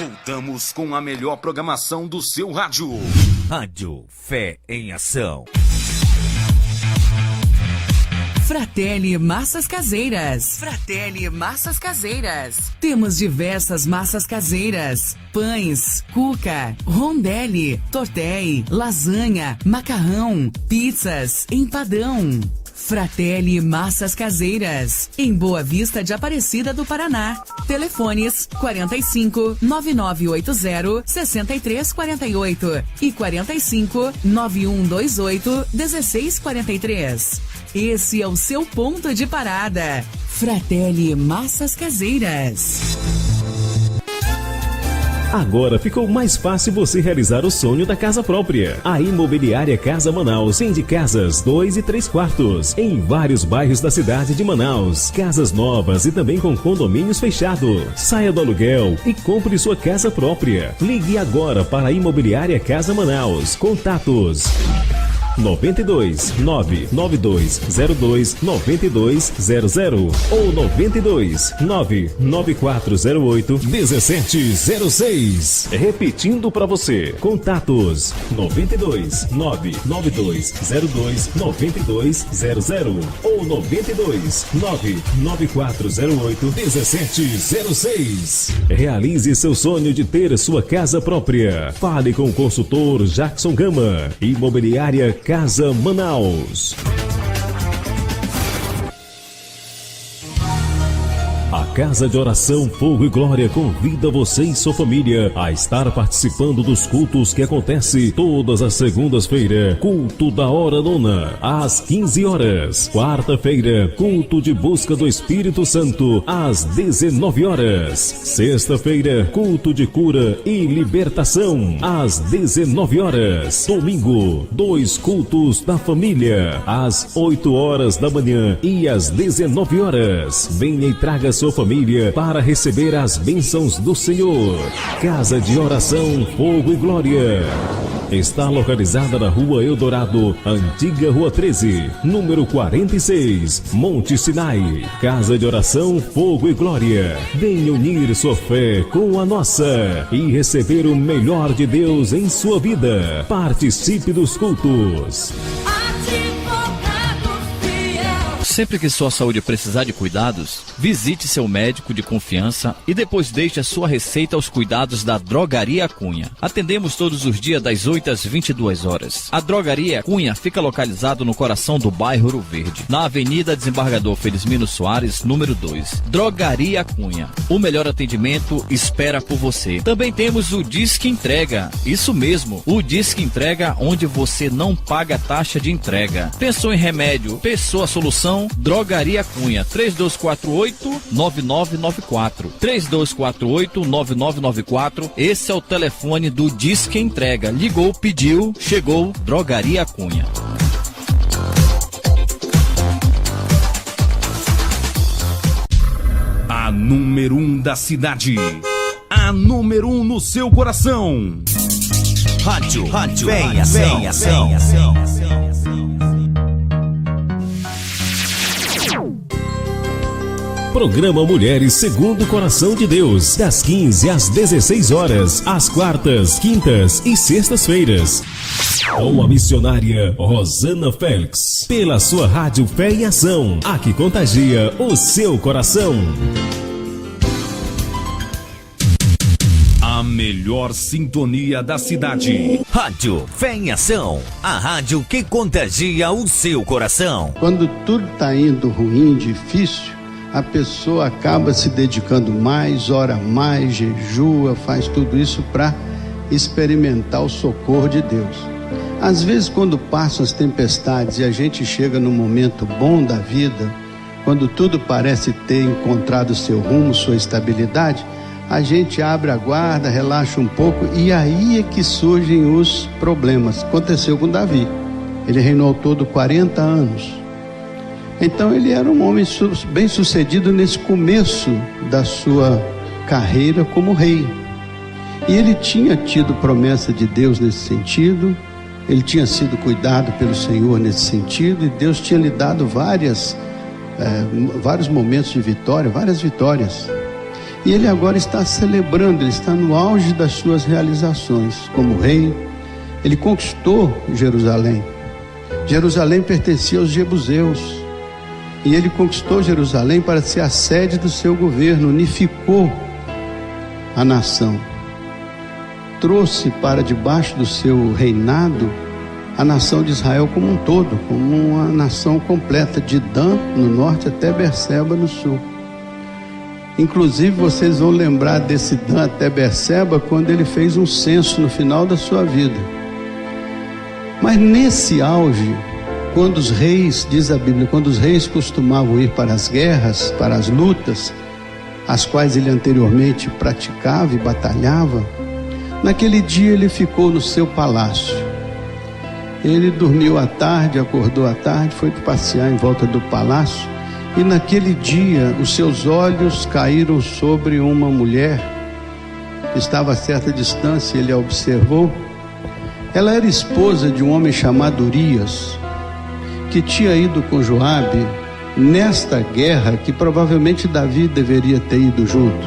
Voltamos com a melhor programação do seu rádio. Rádio Fé em Ação. Fratelli Massas Caseiras. Fratelli Massas Caseiras. Temos diversas massas caseiras: pães, cuca, rondelli, tortei, lasanha, macarrão, pizzas, empadão. Fratelli Massas Caseiras, em Boa Vista de Aparecida do Paraná. Telefones 45 9980 6348 e 45 9128 1643. Esse é o seu ponto de parada. Fratelli Massas Caseiras. Agora ficou mais fácil você realizar o sonho da casa própria. A Imobiliária Casa Manaus vende casas 2 e 3 quartos em vários bairros da cidade de Manaus. Casas novas e também com condomínios fechados. Saia do aluguel e compre sua casa própria. Ligue agora para a Imobiliária Casa Manaus. Contatos 92 99202 9200 ou 92 99408 1706. Repetindo para você, contatos 92 99202 9200 ou 92 99408 1706. Realize seu sonho de ter sua casa própria. Fale com o consultor Jackson Gama. Imobiliária Casa Manaus. A Casa de Oração Fogo e Glória convida você e sua família a estar participando dos cultos que acontece todas as segundas-feiras. Culto da hora nona, às 15 horas. Quarta-feira, culto de busca do Espírito Santo, às 19 horas. Sexta-feira, culto de cura e libertação, às 19 horas. Domingo, 2 cultos da família, às 8 horas da manhã e às 19 horas. Venha e traga sua família para receber as bênçãos do Senhor. Casa de Oração Fogo e Glória está localizada na Rua Eldorado, Antiga Rua 13, número 46, Monte Sinai. Casa de Oração Fogo e Glória. Venha unir sua fé com a nossa e receber o melhor de Deus em sua vida. Participe dos cultos. Sempre que sua saúde precisar de cuidados, visite seu médico de confiança e depois deixe a sua receita aos cuidados da Drogaria Cunha. Atendemos todos os dias das 8 às 22 horas. A Drogaria Cunha fica localizado no coração do bairro Ouro Verde, na Avenida Desembargador Felizmino Soares, número 2. Drogaria Cunha. O melhor atendimento espera por você. Também temos o Disque Entrega. Isso mesmo, o Disque Entrega, onde você não paga taxa de entrega. Pensou em remédio? Pensou a solução? Drogaria Cunha, 3248-9994. 3248-9994. Esse é o telefone do Disque Entrega. Ligou, pediu, chegou. Drogaria Cunha. A número 1 da cidade. A número 1 no seu coração. Rádio Fé em Ação. Programa Mulheres Segundo o Coração de Deus, das 15 às 16 horas, às quartas, quintas e sextas-feiras. Com a missionária Rosana Félix, pela sua Rádio Fé em Ação, a que contagia o seu coração. A melhor sintonia da cidade. Rádio Fé em Ação, a rádio que contagia o seu coração. Quando tudo está indo ruim, difícil, a pessoa acaba se dedicando mais, ora mais, jejua, faz tudo isso para experimentar o socorro de Deus. Às vezes, quando passam as tempestades e a gente chega num momento bom da vida, quando tudo parece ter encontrado seu rumo, sua estabilidade, a gente abre a guarda, relaxa um pouco e aí é que surgem os problemas. Aconteceu com Davi. Ele reinou ao todo 40 anos. Então ele era um homem bem sucedido nesse começo da sua carreira como rei. E ele tinha tido promessa de Deus nesse sentido, ele tinha sido cuidado pelo Senhor nesse sentido, e Deus tinha lhe dado vários momentos de vitória, várias vitórias. E ele agora está celebrando, ele está no auge das suas realizações como rei. Ele conquistou Jerusalém. Jerusalém pertencia aos jebuseus. E ele conquistou Jerusalém para ser a sede do seu governo, unificou a nação. Trouxe para debaixo do seu reinado a nação de Israel como um todo, como uma nação completa, de Dan no norte até Berseba no sul. Inclusive vocês vão lembrar desse Dan até Berseba quando ele fez um censo no final da sua vida. Mas nesse auge, quando os reis, diz a Bíblia, quando os reis costumavam ir para as guerras, para as lutas, as quais ele anteriormente praticava e batalhava, naquele dia ele ficou no seu palácio. Ele dormiu à tarde, acordou à tarde, foi passear em volta do palácio, e naquele dia os seus olhos caíram sobre uma mulher que estava a certa distância. Ele a observou. Ela era esposa de um homem chamado Urias, que tinha ido com Joabe nesta guerra que provavelmente Davi deveria ter ido junto,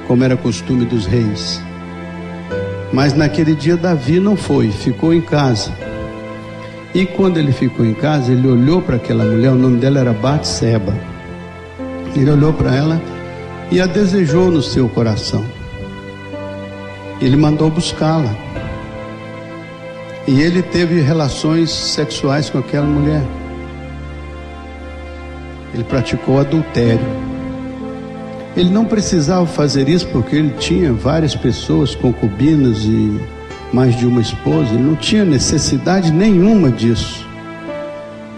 como era costume dos reis. Mas naquele dia Davi não foi, ficou em casa. E quando ele ficou em casa, ele olhou para aquela mulher, o nome dela era Batseba. Ele olhou para ela e a desejou no seu coração. Ele mandou buscá-la. E ele teve relações sexuais com aquela mulher. Ele praticou adultério. Ele não precisava fazer isso porque ele tinha várias pessoas, concubinas e mais de uma esposa. Ele não tinha necessidade nenhuma disso.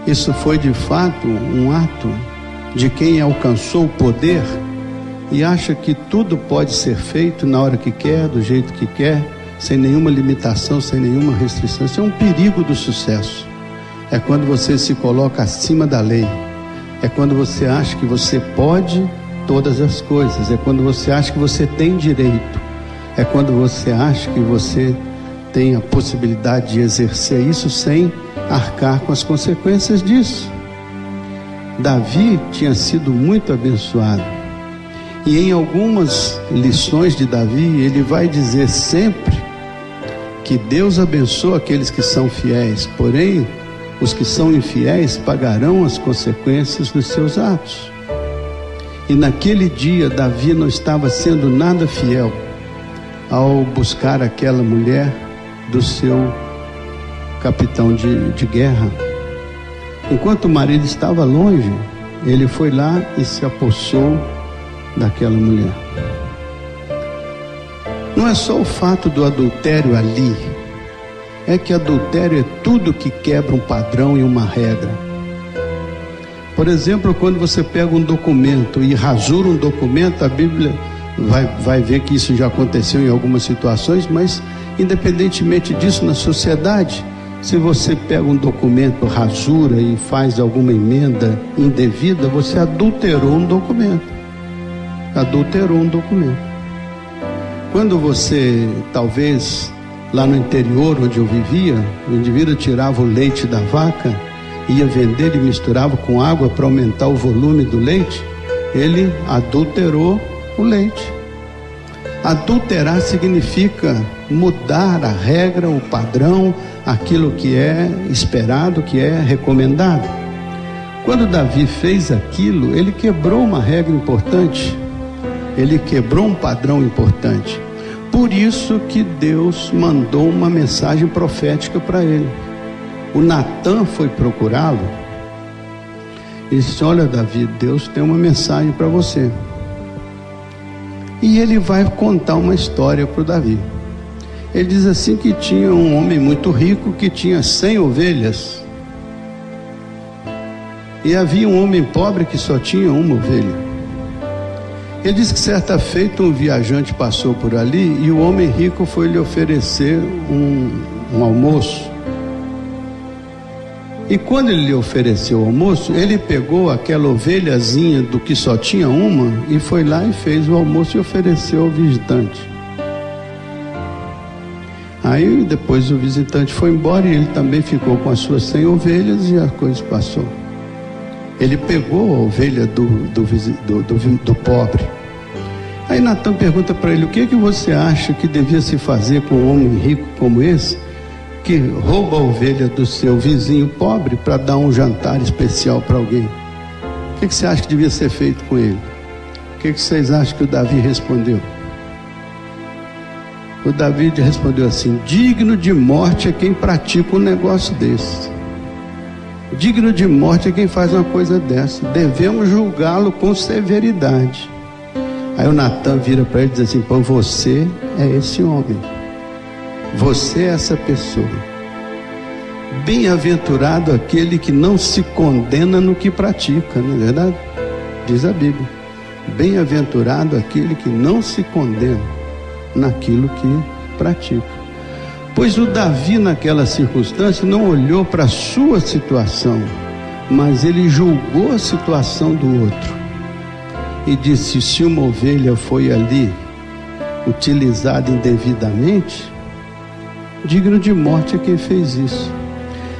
Isso foi de fato um ato de quem alcançou o poder e acha que tudo pode ser feito na hora que quer, do jeito que quer, sem nenhuma limitação, sem nenhuma restrição. Isso é um perigo do sucesso. É quando você se coloca acima da lei. É quando você acha que você pode todas as coisas. É quando você acha que você tem direito. É quando você acha que você tem a possibilidade de exercer isso sem arcar com as consequências disso. Davi tinha sido muito abençoado. E em algumas lições de Davi, ele vai dizer sempre que Deus abençoa aqueles que são fiéis, porém os que são infiéis pagarão as consequências dos seus atos. E naquele dia Davi não estava sendo nada fiel ao buscar aquela mulher do seu capitão de guerra. Enquanto o marido estava longe, ele foi lá e se apossou daquela mulher. Não é só o fato do adultério ali, é que adultério é tudo que quebra um padrão e uma regra. Por exemplo, quando você pega um documento e rasura um documento, a Bíblia vai ver que isso já aconteceu em algumas situações, mas independentemente disso, na sociedade, se você pega um documento, rasura e faz alguma emenda indevida, você adulterou um documento. Adulterou um documento. Quando você, talvez, lá no interior onde eu vivia, o indivíduo tirava o leite da vaca, ia vender e misturava com água para aumentar o volume do leite, ele adulterou o leite. Adulterar significa mudar a regra, o padrão, aquilo que é esperado, que é recomendado. Quando Davi fez aquilo, ele quebrou uma regra importante, ele quebrou um padrão importante. Por isso que Deus mandou uma mensagem profética para ele. O Natã foi procurá-lo e disse: olha, Davi, Deus tem uma mensagem para você. E ele vai contar uma história para o Davi. Ele diz assim que tinha um homem muito rico que tinha 100 ovelhas. E havia um homem pobre que só tinha uma ovelha. Ele diz que certa feita um viajante passou por ali e o homem rico foi lhe oferecer um almoço. E quando ele lhe ofereceu o almoço, ele pegou aquela ovelhazinha do que só tinha uma e foi lá e fez o almoço e ofereceu ao visitante. Aí depois o visitante foi embora e ele também ficou com as suas 100 ovelhas e a coisa passou. Ele pegou a ovelha do pobre Aí Natan pergunta para ele: o que você acha que devia se fazer com um homem rico como esse, que rouba a ovelha do seu vizinho pobre para dar um jantar especial para alguém? O que você acha que devia ser feito com ele? O que vocês acham que o Davi respondeu? O Davi respondeu assim: digno de morte é quem pratica um negócio desse. Digno de morte é quem faz uma coisa dessa. Devemos julgá-lo com severidade. Aí o Natan vira para ele e diz assim: pô, você é esse homem. Você é essa pessoa. Bem-aventurado aquele que não se condena no que pratica, não é verdade? Diz a Bíblia. Bem-aventurado aquele que não se condena naquilo que pratica. Pois o Davi, naquela circunstância, não olhou para a sua situação, mas ele julgou a situação do outro e disse: se uma ovelha foi ali utilizada indevidamente, digno de morte é quem fez isso.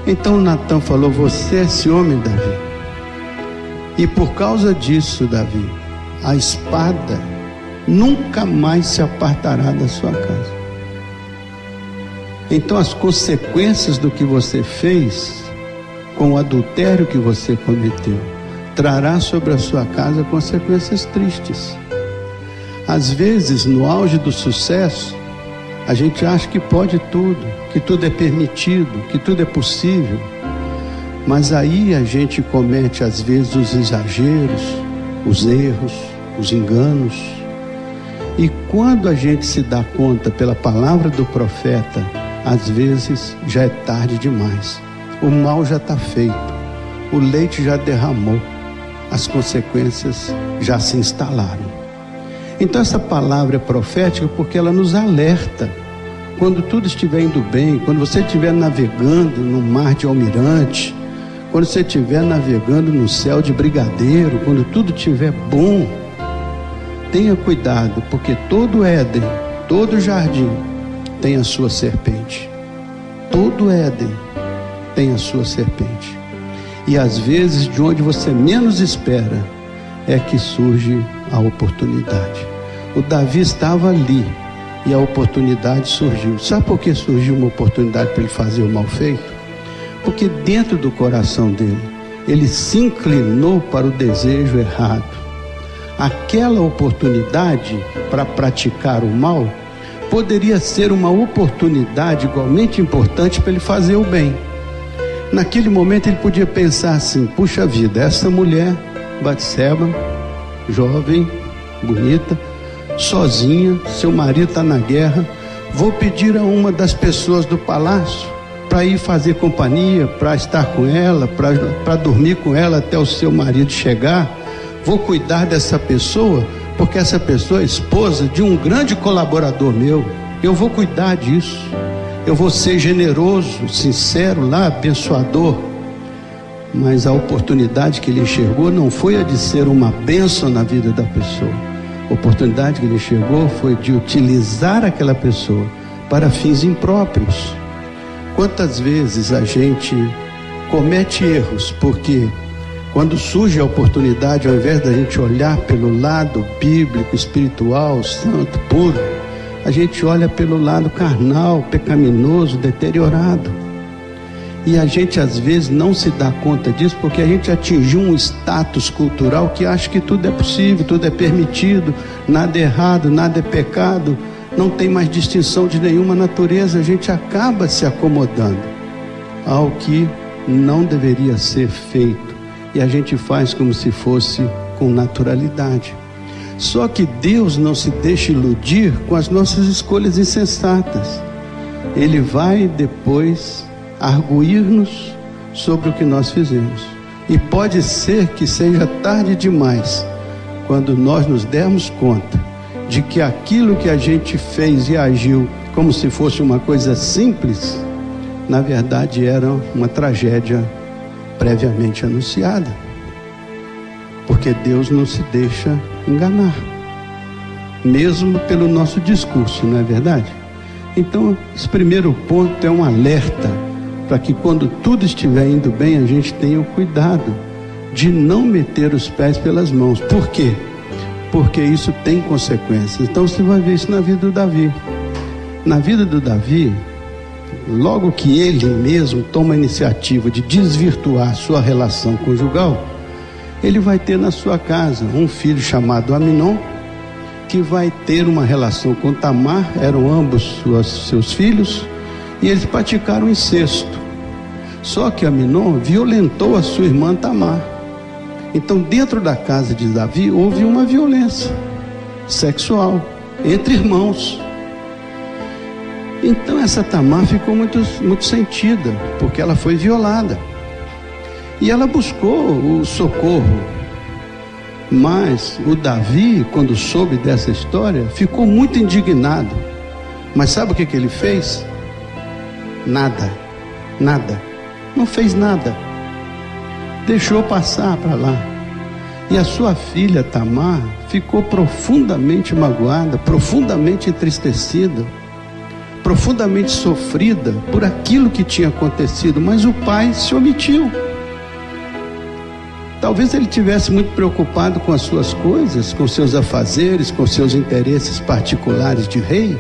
Então Natan falou: você é esse homem, Davi, e por causa disso, Davi, a espada nunca mais se apartará da sua casa. Então as consequências do que você fez, com o adultério que você cometeu, trará sobre a sua casa consequências tristes. Às vezes, no auge do sucesso, a gente acha que pode tudo, que tudo é permitido, que tudo é possível. Mas aí a gente comete às vezes os exageros, os erros, os enganos. E quando a gente se dá conta pela palavra do profeta, às vezes já é tarde demais. O mal já está feito, o leite já derramou, as consequências já se instalaram. Então essa palavra é profética porque ela nos alerta. Quando tudo estiver indo bem, quando você estiver navegando no mar de almirante, quando você estiver navegando no céu de brigadeiro, quando tudo estiver bom, tenha cuidado, porque todo Éden, todo jardim tem a sua serpente. Todo Éden tem a sua serpente. E às vezes, de onde você menos espera, é que surge a oportunidade. O Davi estava ali e a oportunidade surgiu. Sabe por que surgiu uma oportunidade para ele fazer o mal feito? Porque dentro do coração dele, ele se inclinou para o desejo errado. Aquela oportunidade para praticar o mal poderia ser uma oportunidade igualmente importante para ele fazer o bem. Naquele momento ele podia pensar assim: puxa vida, essa mulher, Batseba, jovem, bonita, sozinha, seu marido está na guerra, vou pedir a uma das pessoas do palácio para ir fazer companhia, para estar com ela, para dormir com ela até o seu marido chegar. Vou cuidar dessa pessoa, porque essa pessoa é esposa de um grande colaborador meu. Eu vou cuidar disso. Eu vou ser generoso, sincero lá, abençoador. Mas a oportunidade que ele enxergou não foi a de ser uma bênção na vida da pessoa. A oportunidade que ele enxergou foi de utilizar aquela pessoa para fins impróprios. Quantas vezes a gente comete erros porque quando surge a oportunidade, ao invés da gente olhar pelo lado bíblico, espiritual, santo, puro, a gente olha pelo lado carnal, pecaminoso, deteriorado. E a gente às vezes não se dá conta disso porque a gente atingiu um status cultural que acha que tudo é possível, tudo é permitido, nada é errado, nada é pecado, não tem mais distinção de nenhuma natureza. A gente acaba se acomodando ao que não deveria ser feito. E a gente faz como se fosse com naturalidade. Só que Deus não se deixa iludir com as nossas escolhas insensatas. Ele vai depois arguir-nos sobre o que nós fizemos. E pode ser que seja tarde demais, quando nós nos dermos conta de que aquilo que a gente fez e agiu como se fosse uma coisa simples, na verdade era uma tragédia previamente anunciada. Porque Deus não se deixa enganar, mesmo pelo nosso discurso, não é verdade? Então, esse primeiro ponto é um alerta para que quando tudo estiver indo bem, a gente tenha o cuidado de não meter os pés pelas mãos. Por quê? porque isso tem consequências. Então você vai ver isso na vida do Davi. Na vida do Davi, logo que ele mesmo toma a iniciativa de desvirtuar sua relação conjugal, ele vai ter na sua casa um filho chamado Aminon, que vai ter uma relação com Tamar, eram ambos seus filhos, e eles praticaram incesto. Só que Aminon violentou a sua irmã Tamar. Então, dentro da casa de Davi, houve uma violência sexual entre irmãos. Então, essa Tamar ficou muito sentida, porque ela foi violada. E ela buscou o socorro. Mas o Davi, quando soube dessa história, ficou muito indignado. Mas sabe o que ele fez? Nada. Não fez nada. Deixou passar para lá. E a sua filha Tamar ficou profundamente magoada, profundamente entristecida, profundamente sofrida por aquilo que tinha acontecido, mas o pai se omitiu. Talvez ele tivesse muito preocupado com as suas coisas, com seus afazeres, com seus interesses particulares de rei,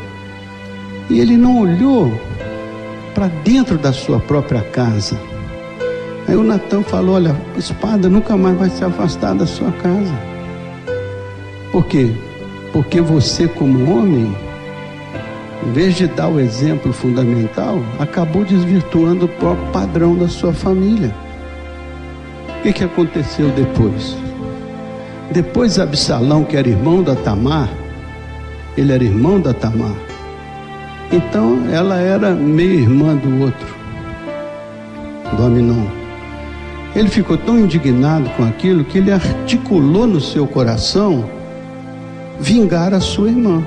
e ele não olhou para dentro da sua própria casa. Aí o Natã falou: olha, a espada nunca mais vai se afastar da sua casa. Por quê? Porque você, como homem, em vez de dar o exemplo fundamental, acabou desvirtuando o próprio padrão da sua família. O que aconteceu depois? Depois Absalão, que era irmão da Tamar, ele era irmão da Tamar, então ela era meia irmã do outro, do Aminon. Ele ficou tão indignado com aquilo que ele articulou no seu coração vingar a sua irmã.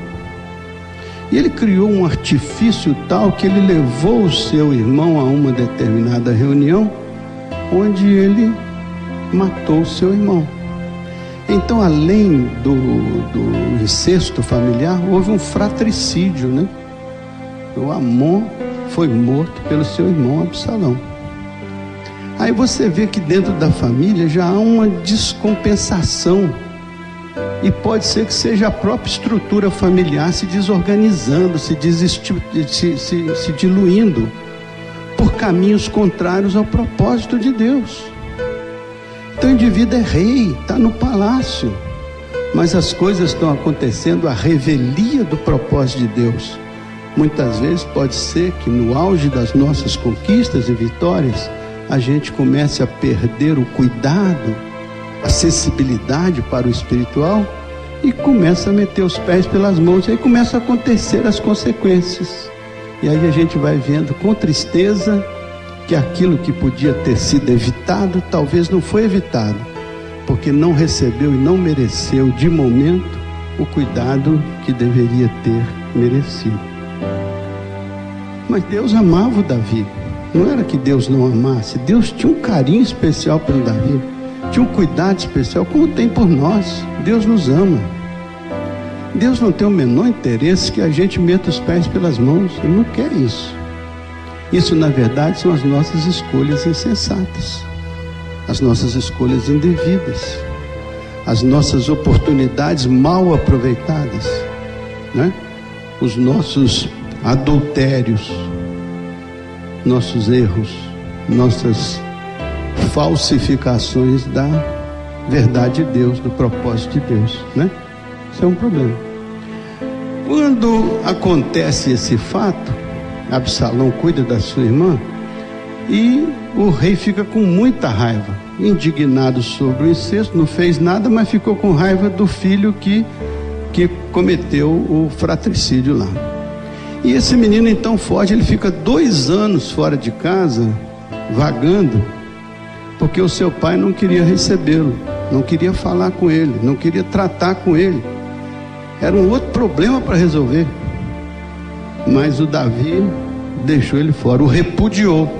E ele criou um artifício tal que ele levou o seu irmão a uma determinada reunião, onde ele matou o seu irmão. Então, além do incesto familiar, houve um fratricídio, né? O Amon foi morto pelo seu irmão Absalão. Aí você vê que dentro da família já há uma descompensação, e pode ser que seja a própria estrutura familiar se desorganizando, se diluindo por caminhos contrários ao propósito de Deus. Então o indivíduo é rei, está no palácio, mas as coisas estão acontecendo à revelia do propósito de Deus. Muitas vezes pode ser que no auge das nossas conquistas e vitórias, a gente comece a perder o cuidado, a sensibilidade para o espiritual, e começa a meter os pés pelas mãos, e aí começa a acontecer as consequências. E aí a gente vai vendo com tristeza que aquilo que podia ter sido evitado, talvez não foi evitado, porque não recebeu e não mereceu de momento o cuidado que deveria ter merecido. Mas Deus amava o Davi. Não era que Deus não amasse. Deus tinha um carinho especial pelo Davi, tinha um cuidado especial, como tem por nós. Deus nos ama. Deus não tem o menor interesse que a gente meta os pés pelas mãos. Ele não quer isso. Isso, na verdade, são as nossas escolhas insensatas, as nossas escolhas indevidas, as nossas oportunidades mal aproveitadas, né? Os nossos adultérios, nossos erros, nossas falsificações da verdade de Deus, do propósito de Deus, né? Isso é um problema. Quando acontece esse fato, Absalão cuida da sua irmã e o rei fica com muita raiva, indignado sobre o incesto, não fez nada, mas ficou com raiva do filho que cometeu o fratricídio lá. E esse menino então foge, ele fica 2 anos fora de casa, vagando, porque o seu pai não queria recebê-lo, não queria falar com ele, não queria tratar com ele. Era um outro problema para resolver. Mas o Davi deixou ele fora, o repudiou.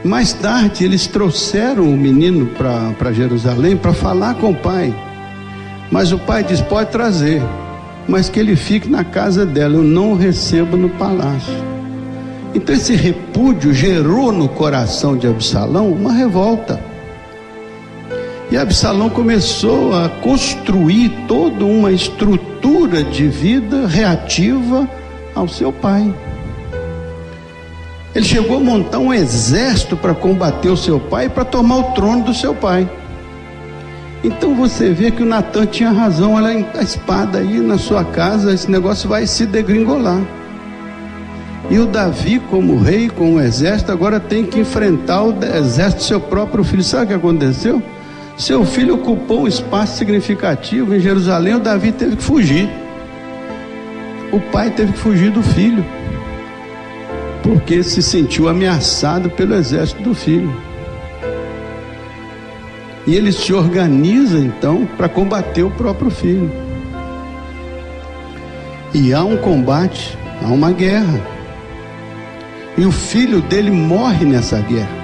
Mais tarde eles trouxeram o menino para Jerusalém para falar com o pai. Mas o pai disse: pode trazer, mas que ele fique na casa dela, eu não o recebo no palácio. Então esse repúdio gerou no coração de Absalão uma revolta. E Absalão começou a construir toda uma estrutura de vida reativa ao seu pai. Ele chegou a montar um exército para combater o seu pai, para tomar o trono do seu pai. Então você vê que o Natan tinha razão. Olha a espada aí na sua casa, esse negócio vai se degringolar. E o Davi, como rei, com o exército, agora tem que enfrentar o exército do seu próprio filho. Sabe o que aconteceu? Seu filho ocupou um espaço significativo em Jerusalém. O Davi teve que fugir. O pai teve que fugir do filho, porque se sentiu ameaçado pelo exército do filho. E ele se organiza então para combater o próprio filho. E há um combate, há uma guerra. E o filho dele morre nessa guerra.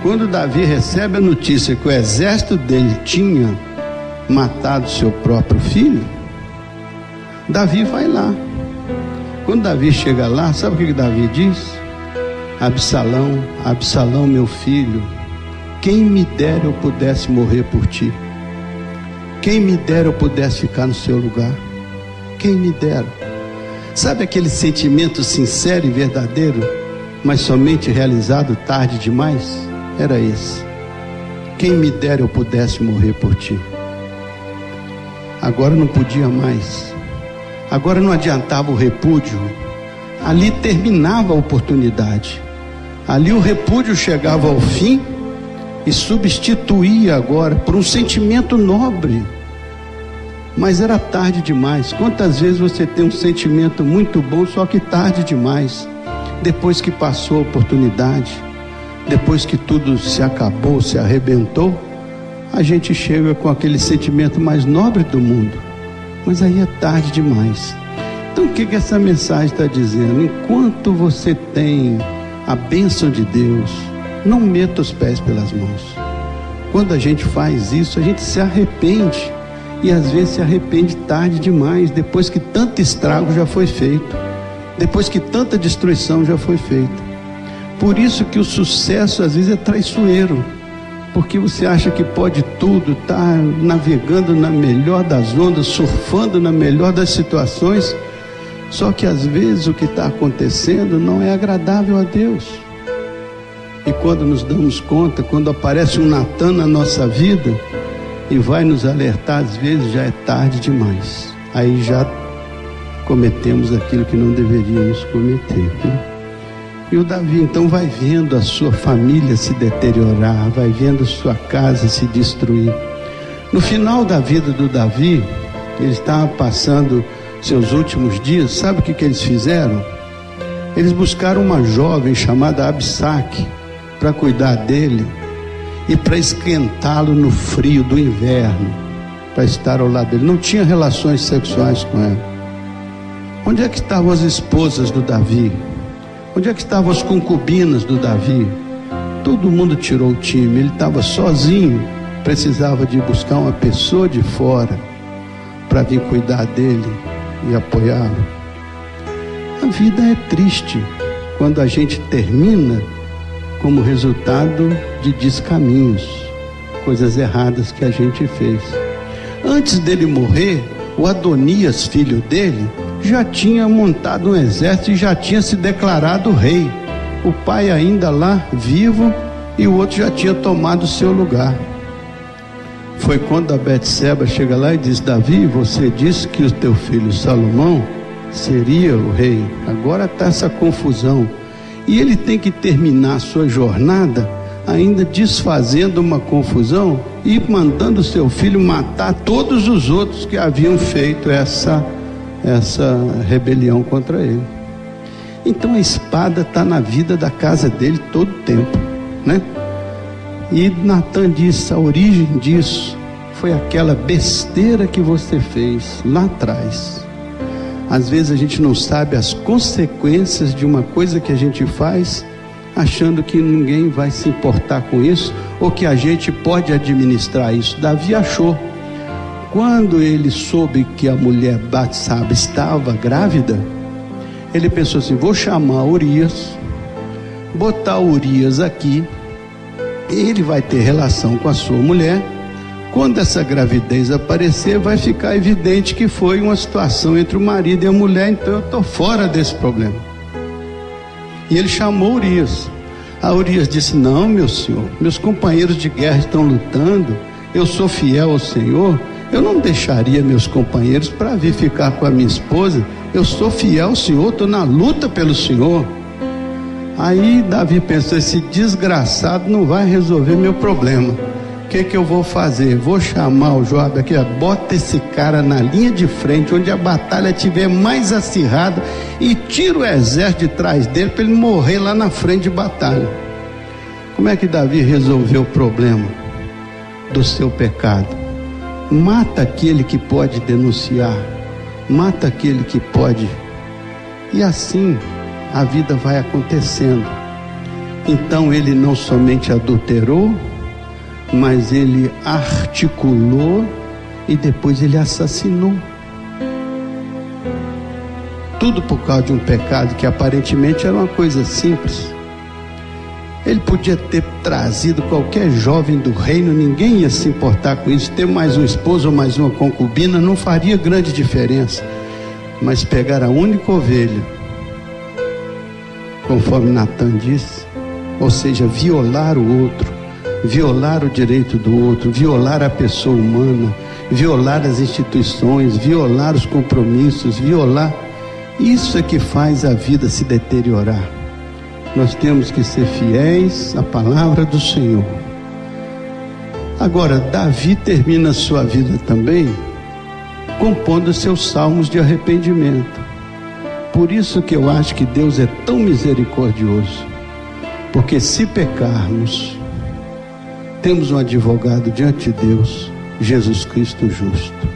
Quando Davi recebe a notícia que o exército dele tinha matado seu próprio filho, Davi vai lá. Quando Davi chega lá, sabe o que Davi diz? Absalão, Absalão, meu filho, quem me dera eu pudesse morrer por ti. Quem me dera eu pudesse ficar no seu lugar. Quem me dera. Sabe aquele sentimento sincero e verdadeiro, mas somente realizado tarde demais? Era esse. Quem me dera eu pudesse morrer por ti. Agora não podia mais. Agora não adiantava o repúdio. Ali terminava a oportunidade. Ali o repúdio chegava ao fim e substituía agora por um sentimento nobre. Mas era tarde demais. Quantas vezes você tem um sentimento muito bom, só que tarde demais, depois que passou a oportunidade, depois que tudo se acabou, se arrebentou, a gente chega com aquele sentimento mais nobre do mundo, mas aí é tarde demais. Então o que essa mensagem está dizendo? Enquanto você tem a bênção de Deus, não meta os pés pelas mãos. Quando a gente faz isso, a gente se arrepende. E às vezes se arrepende tarde demais, depois que tanto estrago já foi feito, depois que tanta destruição já foi feita. Por isso que o sucesso às vezes é traiçoeiro, porque você acha que pode tudo, tá navegando na melhor das ondas, surfando na melhor das situações, só que às vezes o que está acontecendo não é agradável a Deus. E quando nos damos conta, quando aparece um Natan na nossa vida e vai nos alertar, às vezes já é tarde demais. Aí já cometemos aquilo que não deveríamos cometer, né? E o Davi então vai vendo a sua família se deteriorar, vai vendo a sua casa se destruir. No final da vida do Davi, ele estava passando seus últimos dias. Sabe o que eles fizeram? Eles buscaram uma jovem chamada Absaque para cuidar dele e para esquentá-lo no frio do inverno, para estar ao lado dele. Não tinha relações sexuais com ela. Onde é que estavam as esposas do Davi? Onde é que estavam as concubinas do Davi? Todo mundo tirou o time. Ele estava sozinho, precisava de buscar uma pessoa de fora para vir cuidar dele e apoiá-lo. A vida é triste quando a gente termina como resultado de descaminhos, coisas erradas que a gente fez. Antes dele morrer, o Adonias, filho dele, já tinha montado um exército e já tinha se declarado rei. O pai ainda lá vivo e o outro já tinha tomado o seu lugar. Foi quando a Betseba chega lá e diz: Davi, você disse que o teu filho Salomão seria o rei. Agora está essa confusão. E ele tem que terminar a sua jornada ainda desfazendo uma confusão e mandando seu filho matar todos os outros que haviam feito essa rebelião contra ele. Então a espada está na vida da casa dele todo o tempo, né? E Natan disse: a origem disso foi aquela besteira que você fez lá atrás. Às vezes a gente não sabe as consequências de uma coisa que a gente faz, achando que ninguém vai se importar com isso, ou que a gente pode administrar isso. Davi achou. Quando ele soube que a mulher Batseba estava grávida, ele pensou assim: vou chamar Urias, botar Urias aqui, Ele vai ter relação com a sua mulher. Quando essa gravidez aparecer, vai ficar evidente que foi uma situação entre o marido e a mulher, então eu estou fora desse problema. E ele chamou Urias. A Urias disse: não, meu senhor, meus companheiros de guerra estão lutando, eu sou fiel ao Senhor, eu não deixaria meus companheiros para vir ficar com a minha esposa, eu sou fiel ao Senhor, estou na luta pelo Senhor. Aí Davi pensou: esse desgraçado não vai resolver meu problema. O que eu vou fazer? Vou chamar o Joabe aqui, bota esse cara na linha de frente, onde a batalha estiver mais acirrada, e tira o exército de trás dele para ele morrer lá na frente de batalha. Como é que Davi resolveu o problema do seu pecado? Mata aquele que pode denunciar, mata aquele que pode, e assim a vida vai acontecendo. Então ele não somente adulterou, mas ele articulou e depois ele assassinou. Tudo por causa de um pecado que aparentemente era uma coisa simples. Ele podia ter trazido qualquer jovem do reino, ninguém ia se importar com isso. Ter mais um esposo ou mais uma concubina não faria grande diferença. Mas pegar a única ovelha, conforme Natan disse, ou seja, violar o outro, violar o direito do outro, violar a pessoa humana, violar as instituições, violar os compromissos, violar, isso é que faz a vida se deteriorar. Nós temos que ser fiéis à palavra do Senhor. Agora, Davi termina sua vida também compondo seus salmos de arrependimento. Por isso que eu acho que Deus é tão misericordioso, porque se pecarmos, temos um advogado diante de Deus, Jesus Cristo justo.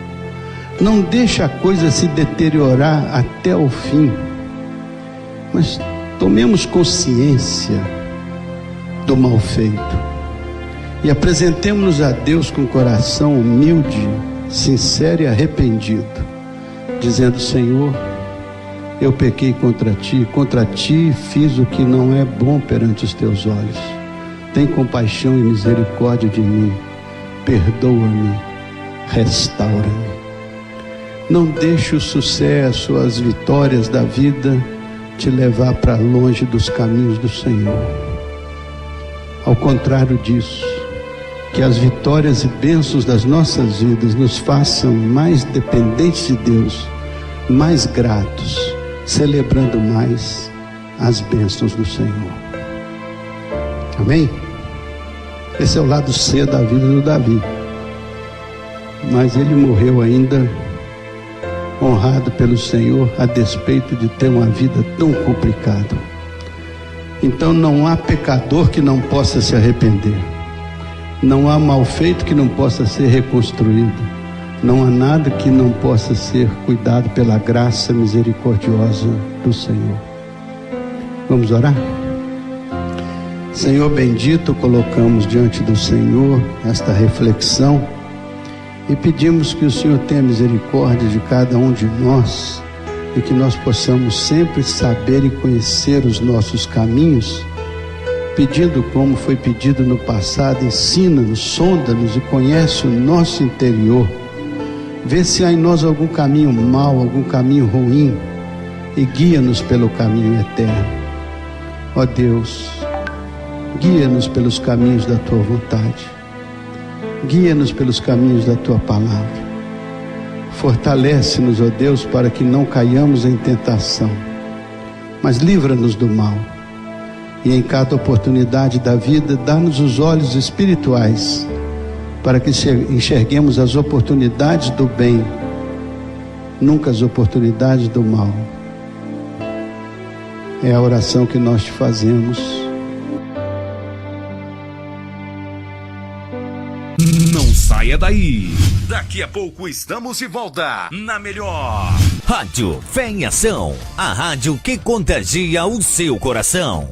Não deixa a coisa se deteriorar até o fim, mas tomemos consciência do mal feito e apresentemos-nos a Deus com coração humilde, sincero e arrependido, dizendo: Senhor, eu pequei contra ti fiz o que não é bom perante os teus olhos. Tem compaixão e misericórdia de mim, perdoa-me, restaura-me. Não deixe o sucesso, as vitórias da vida te levar para longe dos caminhos do Senhor. Ao contrário disso, que as vitórias e bênçãos das nossas vidas nos façam mais dependentes de Deus, mais gratos, celebrando mais as bênçãos do Senhor. Amém? Esse é o lado C da vida do Davi. Mas ele morreu ainda honrado pelo Senhor, a despeito de ter uma vida tão complicada. Então não há pecador que não possa se arrepender. Não há mal feito que não possa ser reconstruído. Não há nada que não possa ser cuidado pela graça misericordiosa do Senhor. Vamos orar? Senhor bendito, colocamos diante do Senhor esta reflexão e pedimos que o Senhor tenha misericórdia de cada um de nós e que nós possamos sempre saber e conhecer os nossos caminhos, pedindo como foi pedido no passado: ensina-nos, sonda-nos e conhece o nosso interior. Vê se há em nós algum caminho mau, algum caminho ruim, e guia-nos pelo caminho eterno. Ó Deus, guia-nos pelos caminhos da Tua vontade, guia-nos pelos caminhos da Tua palavra. Fortalece-nos, ó Deus, para que não caiamos em tentação, mas livra-nos do mal. E em cada oportunidade da vida, dá-nos os olhos espirituais, para que enxerguemos as oportunidades do bem, nunca as oportunidades do mal. É a oração que nós te fazemos. Não saia daí. Daqui a pouco estamos de volta na melhor. Rádio Fé em Ação, a rádio que contagia o seu coração.